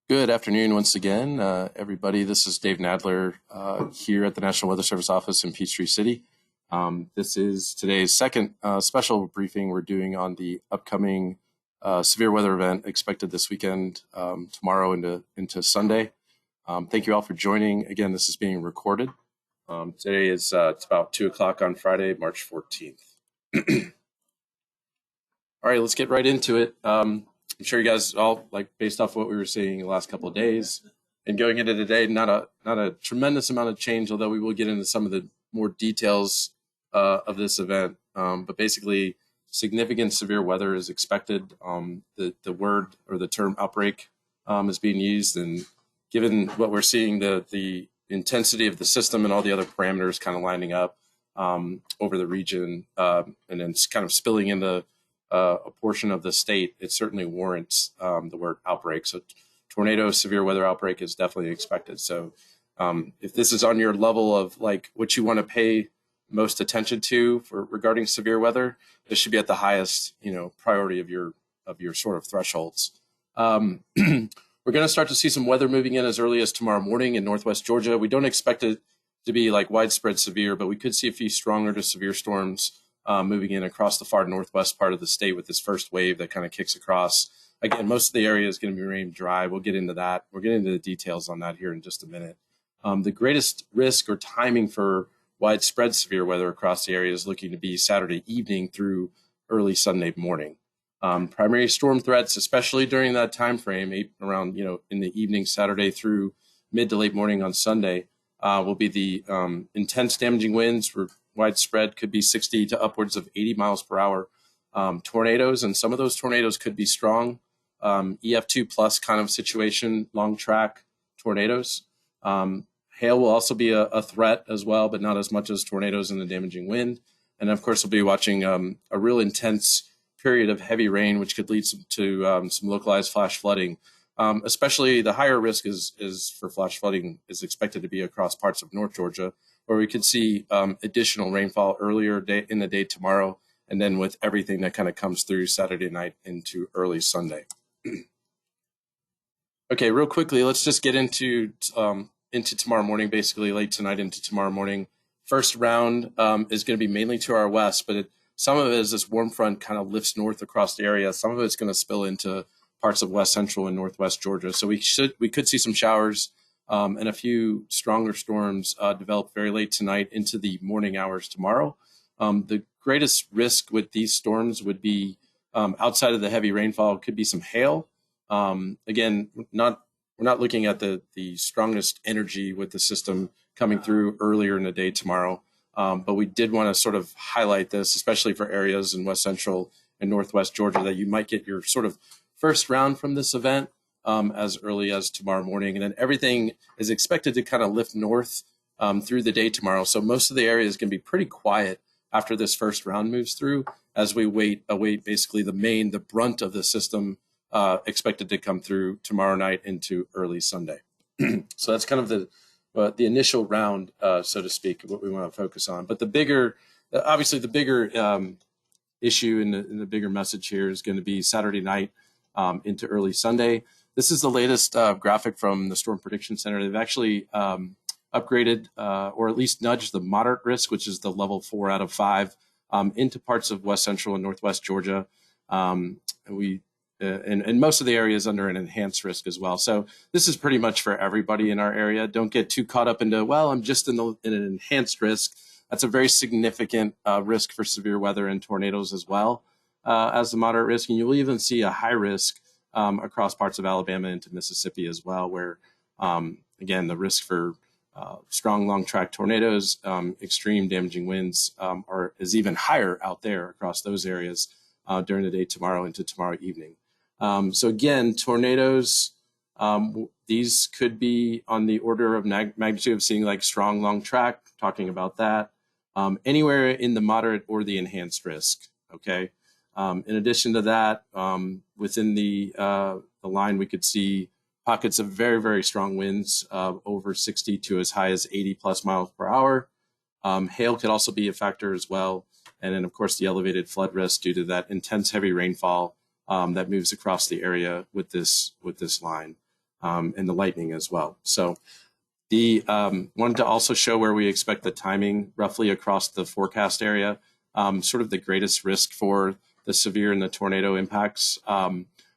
Good afternoon once again, everybody. This is Dave Nadler here at the National Weather Service office in Peachtree City. This is today's second special briefing we're doing on the upcoming severe weather event expected this weekend, tomorrow into Sunday. Thank you all for joining. Again, this is being recorded. Today is it's about 2 o'clock on Friday, March 14th. All right, let's get right into it. I'm sure you guys all, like, based off what we were seeing the last couple of days and going into today, not a tremendous amount of change, although we will get into some of the more details of this event. But basically, significant severe weather is expected. The word or the term outbreak is being used, and given what we're seeing, the intensity of the system and all the other parameters kind of lining up over the region, and then kind of spilling into a portion of the state, it certainly warrants the word outbreak. So tornado, severe weather outbreak is definitely expected. So if this is on your level of like what you want to pay most attention to for regarding severe weather, this should be at the highest, priority of your sort of thresholds. We're going to start to see some weather moving in as early as tomorrow morning in Northwest Georgia. We don't expect it to be like widespread severe, but we could see a few stronger to severe storms moving in across the far northwest part of the state with this first wave that kind of kicks across. Again, most of the area is going to be remain dry. We'll get into that. We'll get into the details on that here in just a minute. The greatest risk or timing for widespread severe weather across the area is looking to be Saturday evening through early Sunday morning. Primary storm threats, especially during that time frame, around in the evening Saturday through mid to late morning on Sunday, will be the intense damaging winds. Widespread, could be 60 to upwards of 80 miles per hour. Tornadoes, and some of those tornadoes could be strong, EF2 plus kind of situation, long track tornadoes. Hail will also be a threat as well, but not as much as tornadoes and the damaging wind. And of course, we'll be watching a real intense period of heavy rain, which could lead to some localized flash flooding. Especially the higher risk is for flash flooding is expected to be across parts of North Georgia, where we could see additional rainfall earlier in the day tomorrow, and then with everything that kind of comes through Saturday night into early Sunday. Okay, real quickly, let's just get into tomorrow morning, basically late tonight into tomorrow morning. First round is going to be mainly to our west, but some of it is this warm front kind of lifts north across the area. Some of it's going to spill into parts of west central and northwest Georgia. So we could see some showers and a few stronger storms develop very late tonight into the morning hours tomorrow. The greatest risk with these storms would be outside of the heavy rainfall, could be some hail. Again, we're not looking at the strongest energy with the system coming through earlier in the day tomorrow. But we did want to sort of highlight this, especially for areas in west central and northwest Georgia, that you might get your sort of first round from this event as early as tomorrow morning. And then everything is expected to kind of lift north through the day tomorrow. So most of the area is going to be pretty quiet after this first round moves through, as we await basically the brunt of the system expected to come through tomorrow night into early Sunday. So that's kind of the initial round, so to speak, what we want to focus on. But the bigger issue and the bigger message here is going to be Saturday night into early Sunday. This is the latest graphic from the Storm Prediction Center. They've actually upgraded or at least nudged the moderate risk, which is the level 4 out of 5, into parts of west central and northwest Georgia. And most of the area is under an enhanced risk as well. So this is pretty much for everybody in our area. Don't get too caught up into, well, I'm just in an enhanced risk. That's a very significant risk for severe weather and tornadoes as well as the moderate risk. And you will even see a high risk across parts of Alabama into Mississippi as well, where, again, the risk for strong long track tornadoes, extreme damaging winds is even higher out there across those areas during the day tomorrow into tomorrow evening. So again, tornadoes, these could be on the order of magnitude of seeing like strong long track, talking about that, anywhere in the moderate or the enhanced risk. Okay. In addition to that, within the line, we could see pockets of very, very strong winds over 60 to as high as 80 plus miles per hour. Hail could also be a factor as well. And then, of course, the elevated flood risk due to that intense heavy rainfall that moves across the area with this line. and the lightning as well. So the wanted to also show where we expect the timing roughly across the forecast area, sort of the greatest risk for the severe and the tornado impacts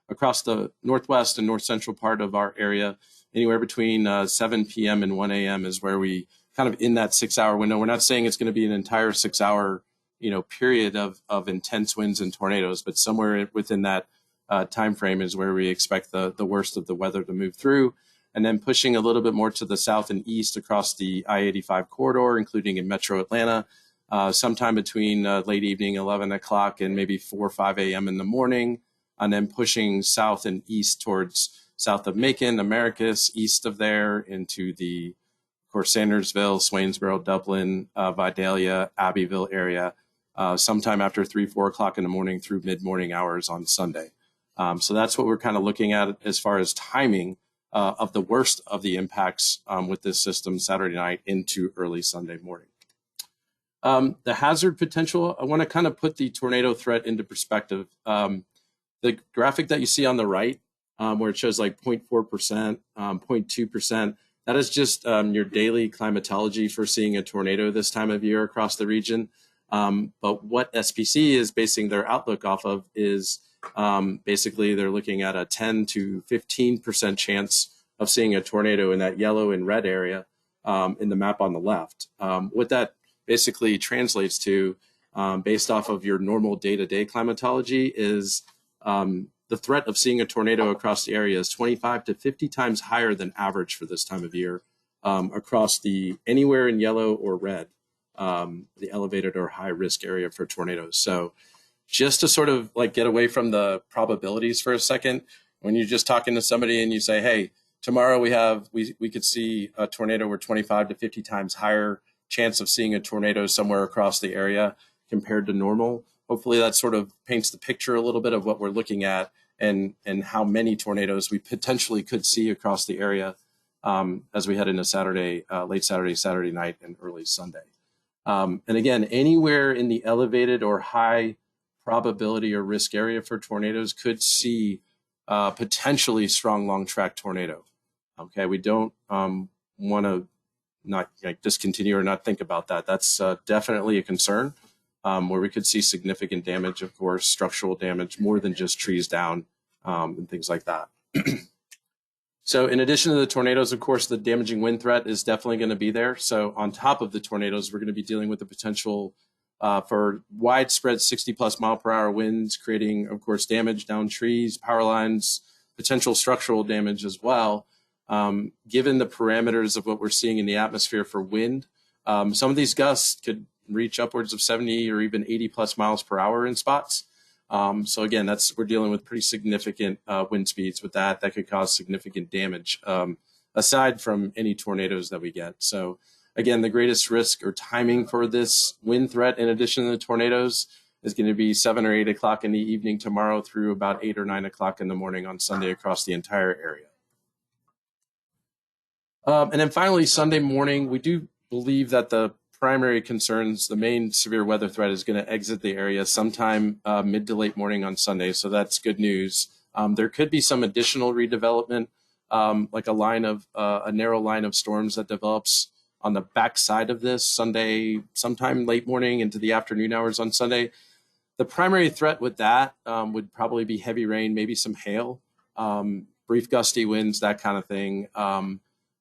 across the northwest and north central part of our area. Anywhere between 7 p.m. and 1 a.m. is where we kind of in that 6-hour window. We're not saying it's going to be an entire 6-hour period of intense winds and tornadoes, but somewhere within that time frame is where we expect the worst of the weather to move through. And then pushing a little bit more to the south and east across the I-85 corridor, including in metro Atlanta, sometime between late evening, 11 o'clock, and maybe 4 or 5 a.m. in the morning, and then pushing south and east towards south of Macon, Americus, east of there into the, of course, Sandersville, Swainsboro, Dublin, Vidalia, Abbeville area, sometime after 3, 4 o'clock in the morning through mid-morning hours on Sunday. So that's what we're kind of looking at as far as timing of the worst of the impacts with this system Saturday night into early Sunday morning. The hazard potential, I want to kind of put the tornado threat into perspective. The graphic that you see on the right, where it shows like 0.4%, 0.2%, that is just your daily climatology for seeing a tornado this time of year across the region. But what SPC is basing their outlook off of is basically they're looking at a 10 to 15% chance of seeing a tornado in that yellow and red area in the map on the left. What that basically translates to, based off of your normal day-to-day climatology, is the threat of seeing a tornado across the area is 25 to 50 times higher than average for this time of year across the anywhere in yellow or red, the elevated or high risk area for tornadoes. So just to sort of like get away from the probabilities for a second, when you're just talking to somebody and you say, hey, tomorrow we could see a tornado where 25 to 50 times higher chance of seeing a tornado somewhere across the area compared to normal. Hopefully that sort of paints the picture a little bit of what we're looking at and how many tornadoes we potentially could see across the area as we head into Saturday, late Saturday night, and early Sunday. And again, anywhere in the elevated or high probability or risk area for tornadoes could see potentially strong long track tornado. Okay, we don't want to not discontinue or not think about that. That's definitely a concern where we could see significant damage, of course, structural damage, more than just trees down and things like that. So in addition to the tornadoes, of course, the damaging wind threat is definitely going to be there. So on top of the tornadoes, we're going to be dealing with the potential for widespread 60 plus mile per hour winds, creating, of course, damage down trees, power lines, potential structural damage as well. Given the parameters of what we're seeing in the atmosphere for wind, some of these gusts could reach upwards of 70 or even 80 plus miles per hour in spots. So again, we're dealing with pretty significant wind speeds with that could cause significant damage aside from any tornadoes that we get. So again, the greatest risk or timing for this wind threat, in addition to the tornadoes, is going to be 7 or 8 o'clock in the evening tomorrow through about 8 or 9 o'clock in the morning on Sunday across the entire area. And then finally, Sunday morning, we do believe that the primary concerns, the main severe weather threat is going to exit the area sometime mid to late morning on Sunday. So that's good news. There could be some additional redevelopment, like a narrow line of storms that develops on the backside of this Sunday, sometime late morning into the afternoon hours on Sunday. The primary threat with that would probably be heavy rain, maybe some hail, brief gusty winds, that kind of thing.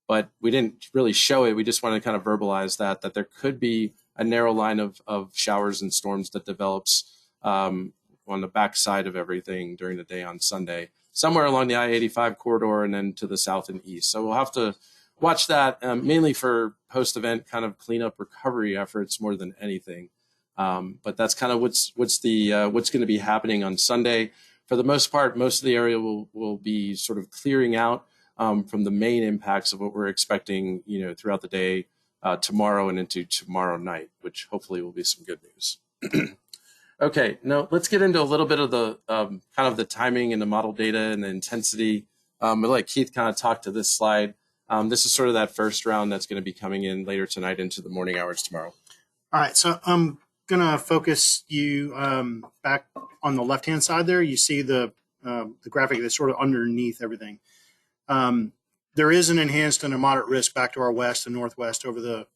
But we didn't really show it. We just want to kind of verbalize that there could be a narrow line of showers and storms that develops on the backside of everything during the day on Sunday, somewhere along the I-85 corridor and then to the south and east. So we'll have to watch that mainly for post-event kind of cleanup recovery efforts more than anything. But that's kind of what's going to be happening on Sunday. For the most part, most of the area will be sort of clearing out from the main impacts of what we're expecting, throughout the day, tomorrow and into tomorrow night, which hopefully will be some good news. Okay, now let's get into a little bit of the kind of the timing and the model data and the intensity. I'll let Keith kind of talk to this slide. This is sort of that first round that's going to be coming in later tonight into the morning hours tomorrow. All right, so I'm going to focus you back on the left-hand side there. You see the graphic that's sort of underneath everything. there is an enhanced and a moderate risk back to our west and northwest over the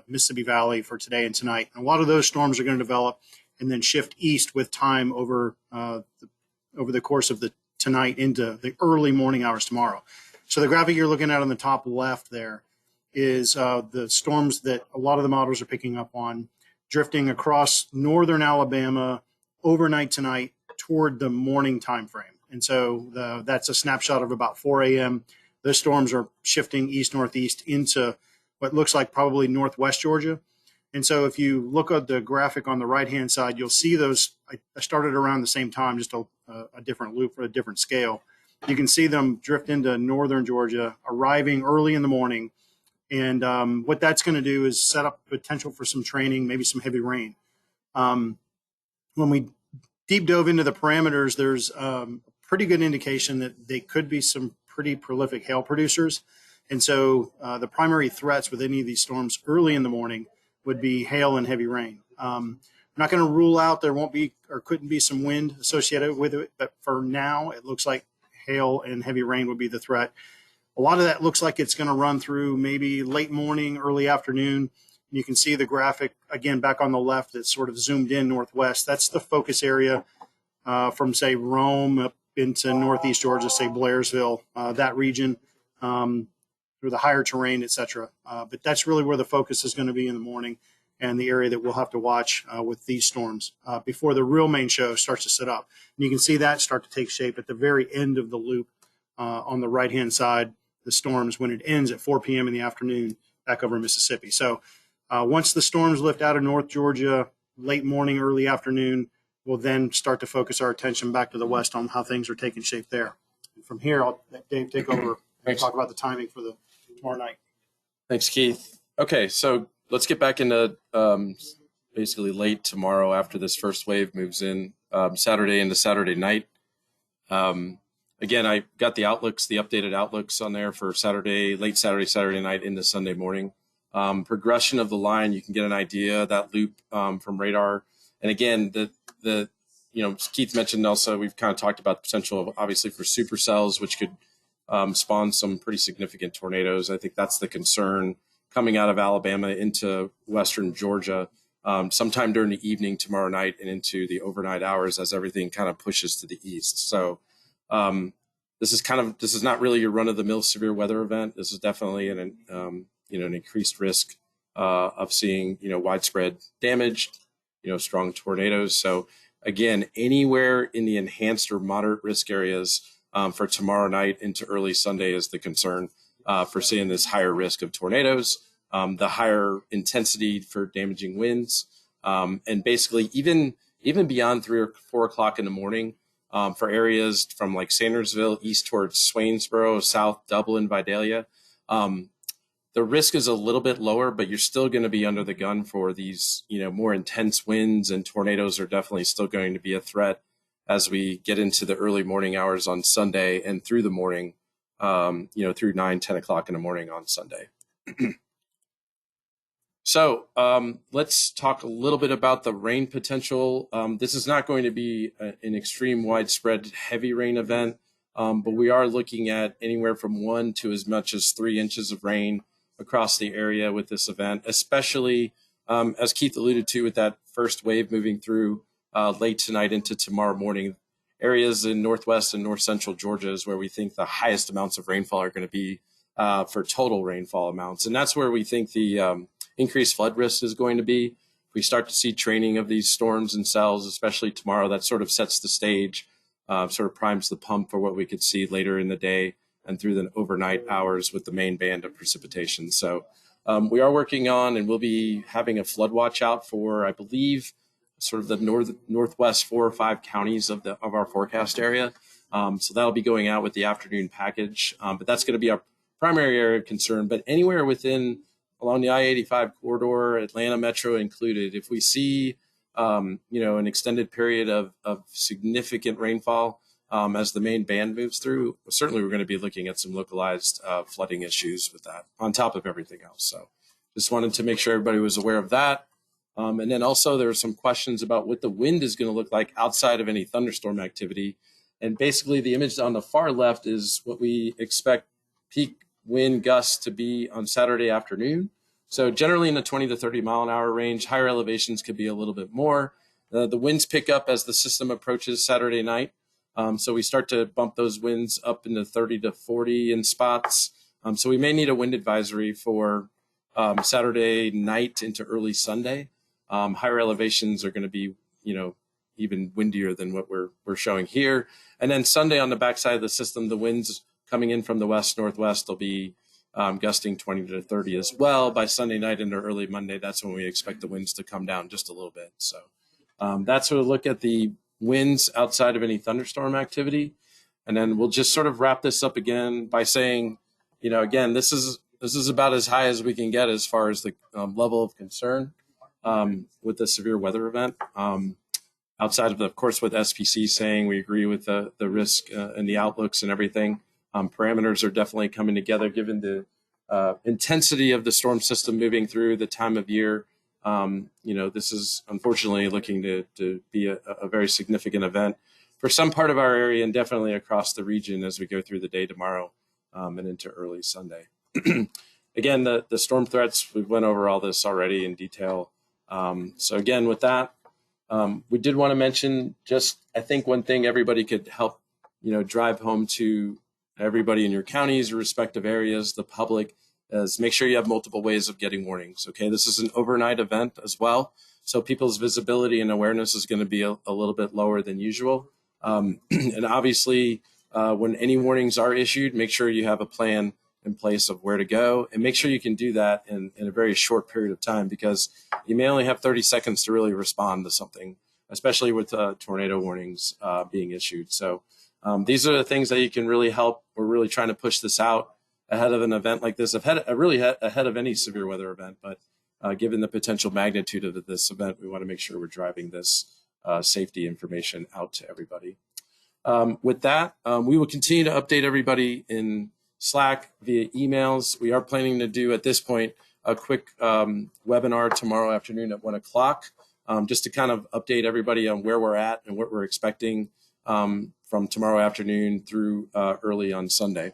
Mississippi Valley for today and tonight. And a lot of those storms are going to develop and then shift east with time over the course of the tonight into the early morning hours tomorrow. So the graphic you're looking at on the top left there is the storms that a lot of the models are picking up on, drifting across northern Alabama overnight tonight toward the morning time frame. And so that's a snapshot of about 4 a.m. Those storms are shifting east-northeast into what looks like probably northwest Georgia. And so if you look at the graphic on the right-hand side, you'll see those. I started around the same time, just a different loop for a different scale. You can see them drift into northern Georgia, arriving early in the morning. And what that's going to do is set up potential for some training, maybe some heavy rain. When we deep dove into the parameters, there's a pretty good indication that they could be some pretty prolific hail producers. And so the primary threats with any of these storms early in the morning would be hail and heavy rain. I'm not going to rule out there won't be or couldn't be some wind associated with it, but for now, it looks like hail and heavy rain would be the threat. A lot of that looks like it's going to run through maybe late morning, early afternoon. You can see the graphic, again, back on the left that's sort of zoomed in northwest. That's the focus area from, say, Rome up into northeast Georgia, say Blairsville, that region, through the higher terrain, et cetera. But that's really where the focus is going to be in the morning and the area that we'll have to watch with these storms before the real main show starts to set up. And you can see that start to take shape at the very end of the loop on the right-hand side, the storms when it ends at 4 p.m. in the afternoon back over Mississippi. So once the storms lift out of North Georgia, late morning, early afternoon, we'll then start to focus our attention back to the west on how things are taking shape there. And from here, I'll let Dave take over and talk about the timing for the tomorrow night. Thanks, Keith. Okay, so let's get back into basically late tomorrow after this first wave moves in, Saturday into Saturday night. Again, I got the outlooks, the updated outlooks on there for Saturday, late Saturday, Saturday night into Sunday morning. Progression of the line, you can get an idea, that loop from radar. And again, Keith mentioned also, we've kind of talked about the potential of obviously for supercells, which could spawn some pretty significant tornadoes. I think that's the concern coming out of Alabama into western Georgia sometime during the evening tomorrow night and into the overnight hours as everything kind of pushes to the east. So this is not really your run-of-the-mill severe weather event. This is definitely an increased risk of seeing widespread damage, strong tornadoes. So again, anywhere in the enhanced or moderate risk areas for tomorrow night into early Sunday is the concern for seeing this higher risk of tornadoes, the higher intensity for damaging winds, and basically even beyond 3 or 4 o'clock in the morning for areas from like Sandersville east towards Swainsboro, south Dublin, Vidalia. The risk is a little bit lower, but you're still going to be under the gun for these, more intense winds, and tornadoes are definitely still going to be a threat as we get into the early morning hours on Sunday and through the morning, through 9, 10 o'clock in the morning on Sunday. So let's talk a little bit about the rain potential. This is not going to be an extreme widespread heavy rain event, but we are looking at anywhere from 1 to as much as 3 inches of rain across the area with this event, especially as Keith alluded to with that first wave moving through late tonight into tomorrow morning. Areas in northwest and north central Georgia is where we think the highest amounts of rainfall are going to be for total rainfall amounts. And that's where we think the increased flood risk is going to be. If we start to see training of these storms and cells, especially tomorrow, that sort of sets the stage, sort of primes the pump for what we could see later in the day and through the overnight hours with the main band of precipitation. So we are working on, and we'll be having a flood watch out for, I believe, sort of the northwest 4 or 5 counties of our forecast area. So that'll be going out with the afternoon package, but that's going to be our primary area of concern. But anywhere within along the I-85 corridor, Atlanta Metro included, if we see an extended period of significant rainfall as the main band moves through, certainly we're going to be looking at some localized flooding issues with that on top of everything else. So just wanted to make sure everybody was aware of that. And then also there are some questions about what the wind is going to look like outside of any thunderstorm activity. And basically the image on the far left is what we expect peak wind gusts to be on Saturday afternoon. So generally in the 20 to 30 mile an hour range. Higher elevations could be a little bit more. The winds pick up as the system approaches Saturday night. So we start to bump those winds up into 30 to 40 in spots. So we may need a wind advisory for Saturday night into early Sunday. Higher elevations are going to be, even windier than what we're showing here. And then Sunday on the backside of the system, the winds coming in from the west-northwest will be gusting 20 to 30 as well. By Sunday night into early Monday, that's when we expect the winds to come down just a little bit. So that's sort of look at the winds outside of any thunderstorm activity. And then we'll just sort of wrap this up again by saying, again, this is about as high as we can get as far as the level of concern with the severe weather event. Outside of course, what SPC is saying, we agree with the risk and the outlooks and everything. Parameters are definitely coming together given the intensity of the storm system moving through the time of year. This is unfortunately looking to be a very significant event for some part of our area and definitely across the region as we go through the day tomorrow and into early Sunday. Again, the storm threats, we've went over all this already in detail. So again, with that, we did want to mention I think one thing everybody could help, drive home to everybody in your counties, your respective areas, the public, is make sure you have multiple ways of getting warnings. Okay, this is an overnight event as well. So people's visibility and awareness is going to be a little bit lower than usual. And obviously, when any warnings are issued, make sure you have a plan in place of where to go, and make sure you can do that in a very short period of time, because you may only have 30 seconds to really respond to something, especially with tornado warnings being issued. So these are the things that you can really help. We're really trying to push this out ahead of an event like this, ahead of any severe weather event. But given the potential magnitude of this event, we want to make sure we're driving this safety information out to everybody. With that, we will continue to update everybody in Slack via emails. We are planning to do at this point a quick webinar tomorrow afternoon at 1 o'clock, just to kind of update everybody on where we're at and what we're expecting from tomorrow afternoon through early on Sunday.